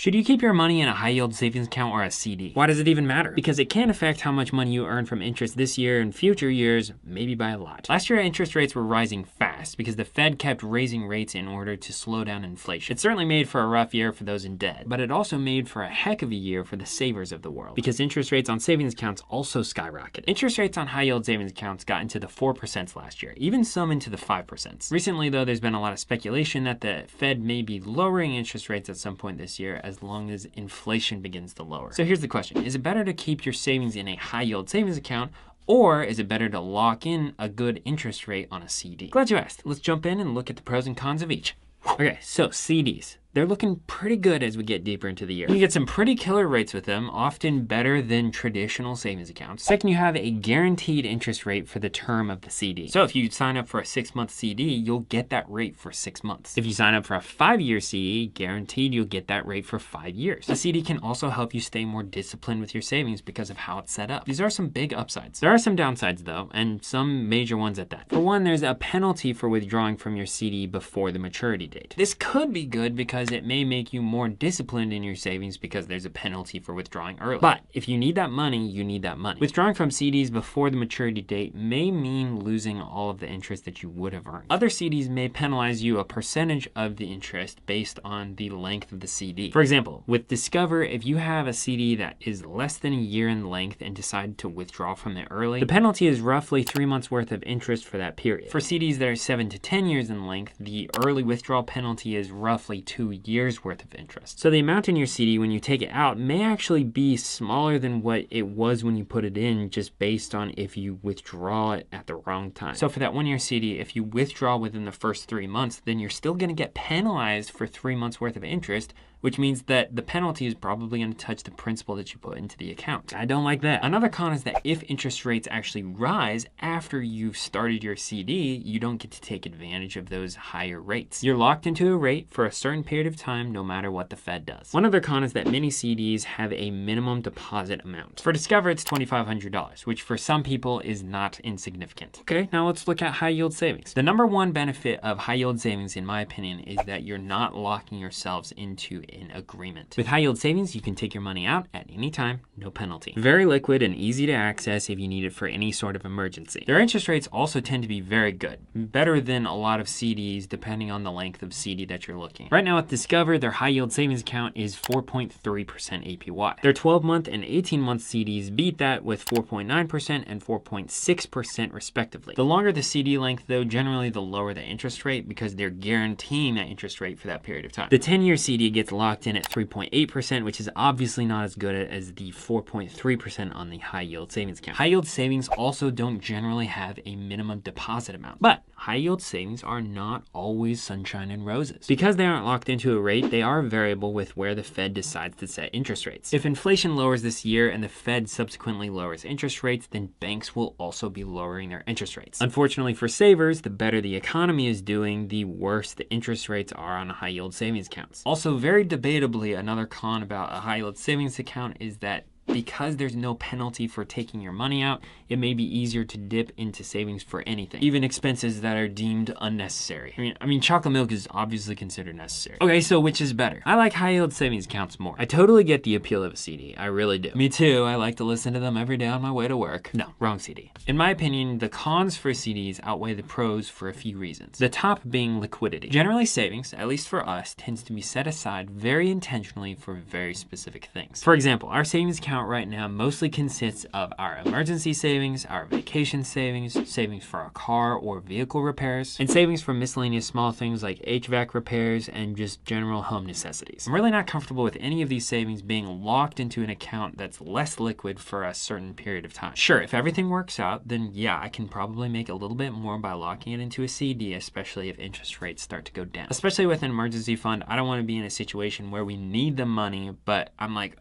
Should you keep your money in a high yield savings account or a CD? Why does it even matter? Because it can affect how much money you earn from interest this year and future years, maybe by a lot. Last year, interest rates were rising fast because the Fed kept raising rates in order to slow down inflation. It certainly made for a rough year for those in debt, but it also made for a heck of a year for the savers of the world because interest rates on savings accounts also skyrocketed. Interest rates on high yield savings accounts got into the 4% last year, even some into the 5%. Recently, though, there's been a lot of speculation that the Fed may be lowering interest rates at some point this year as long as inflation begins to lower. So here's the question. Is it better to keep your savings in a high yield savings account, or is it better to lock in a good interest rate on a CD? Glad you asked. Let's jump in and look at the pros and cons of each. Okay, so CDs. They're looking pretty good as we get deeper into the year. You get some pretty killer rates with them, often better than traditional savings accounts. Second, you have a guaranteed interest rate for the term of the CD. So if you sign up for a 6-month CD, you'll get that rate for 6 months. If you sign up for a 5-year CD, guaranteed you'll get that rate for 5 years. A CD can also help you stay more disciplined with your savings because of how it's set up. These are some big upsides. There are some downsides though, and some major ones at that. For one, there's a penalty for withdrawing from your CD before the maturity date. This could be good because it may make you more disciplined in your savings because there's a penalty for withdrawing early. But if you need that money, you need that money. Withdrawing from CDs before the maturity date may mean losing all of the interest that you would have earned. Other CDs may penalize you a percentage of the interest based on the length of the CD. For example, with Discover, if you have a CD that is less than a year in length and decide to withdraw from it early, the penalty is roughly 3 months worth of interest for that period. For CDs that are 7 to 10 years in length, the early withdrawal penalty is roughly 2 years worth of interest. So the amount in your CD when you take it out may actually be smaller than what it was when you put it in, just based on if you withdraw it at the wrong time. So for that 1-year CD, if you withdraw within the first 3 months, then you're still going to get penalized for 3 months worth of interest, which means that the penalty is probably going to touch the principal that you put into the account. I don't like that. Another con is that if interest rates actually rise after you've started your CD, you don't get to take advantage of those higher rates. You're locked into a rate for a certain period of time, no matter what the Fed does. One other con is that many CDs have a minimum deposit amount. For Discover, it's $2,500, which for some people is not insignificant. Okay, now let's look at high yield savings. The number one benefit of high yield savings, in my opinion, is that you're not locking yourselves into an agreement. With high yield savings, you can take your money out at any time, no penalty. Very liquid and easy to access if you need it for any sort of emergency. Their interest rates also tend to be very good, better than a lot of CDs depending on the length of CD that you're looking. Right now with Discover, their high yield savings account is 4.3% APY. Their 12-month and 18-month CDs beat that with 4.9% and 4.6% respectively. The longer the CD length though, generally the lower the interest rate because they're guaranteeing that interest rate for that period of time. The 10-year CD gets locked in at 3.8%, which is obviously not as good as the 4.3% on the high yield savings account. High yield savings also don't generally have a minimum deposit amount, but high yield savings are not always sunshine and roses. Because they aren't locked into a rate, they are variable with where the Fed decides to set interest rates. If inflation lowers this year and the Fed subsequently lowers interest rates, then banks will also be lowering their interest rates. Unfortunately for savers, the better the economy is doing, the worse the interest rates are on high yield savings accounts. Also, very debatably, another con about a high yield savings account is that because there's no penalty for taking your money out, it may be easier to dip into savings for anything, even expenses that are deemed unnecessary. I mean, chocolate milk is obviously considered necessary. Okay, so which is better? I like high yield savings accounts more. I totally get the appeal of a CD. I really do. Me too. I like to listen to them every day on my way to work. No, wrong CD. In my opinion, the cons for CDs outweigh the pros for a few reasons. The top being liquidity. Generally, savings, at least for us, tends to be set aside very intentionally for very specific things. For example, our savings account right now mostly consists of our emergency savings, our vacation savings, savings for our car or vehicle repairs, and savings for miscellaneous small things like HVAC repairs and just general home necessities. I'm really not comfortable with any of these savings being locked into an account that's less liquid for a certain period of time. Sure, if everything works out, then yeah, I can probably make a little bit more by locking it into a CD, especially if interest rates start to go down. Especially with an emergency fund, I don't want to be in a situation where we need the money, but I'm like,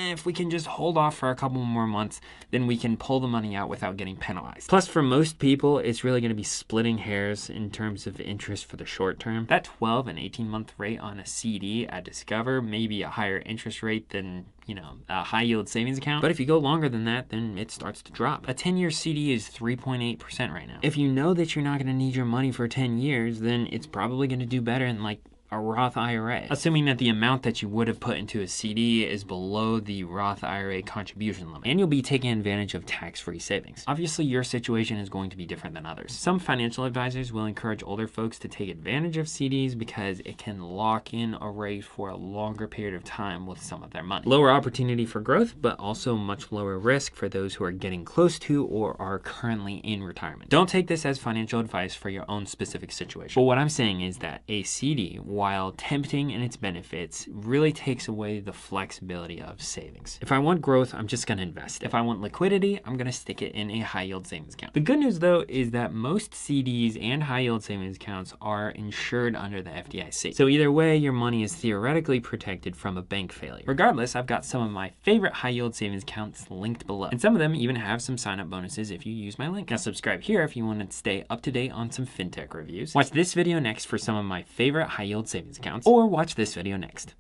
if we can just hold off for a couple more months, then we can pull the money out without getting penalized. Plus, for most people, it's really going to be splitting hairs in terms of interest for the short term. That 12 and 18-month rate on a CD at Discover may be a higher interest rate than, you know, a high yield savings account. But if you go longer than that, then it starts to drop. A 10-year CD is 3.8% right now. If you know that you're not going to need your money for 10 years, then it's probably going to do better in like a Roth IRA, assuming that the amount that you would have put into a CD is below the Roth IRA contribution limit, and you'll be taking advantage of tax-free savings. Obviously, your situation is going to be different than others. Some financial advisors will encourage older folks to take advantage of CDs because it can lock in a rate for a longer period of time with some of their money. Lower opportunity for growth, but also much lower risk for those who are getting close to or are currently in retirement. Don't take this as financial advice for your own specific situation. But what I'm saying is that a CD, while tempting in its benefits, really takes away the flexibility of savings. If I want growth, I'm just going to invest. If I want liquidity, I'm going to stick it in a high yield savings account. The good news though is that most CDs and high yield savings accounts are insured under the FDIC. So either way, your money is theoretically protected from a bank failure. Regardless, I've got some of my favorite high yield savings accounts linked below. And some of them even have some sign up bonuses if you use my link. Now subscribe here if you want to stay up to date on some fintech reviews. Watch this video next for some of my favorite high yield savings accounts, or watch this video next.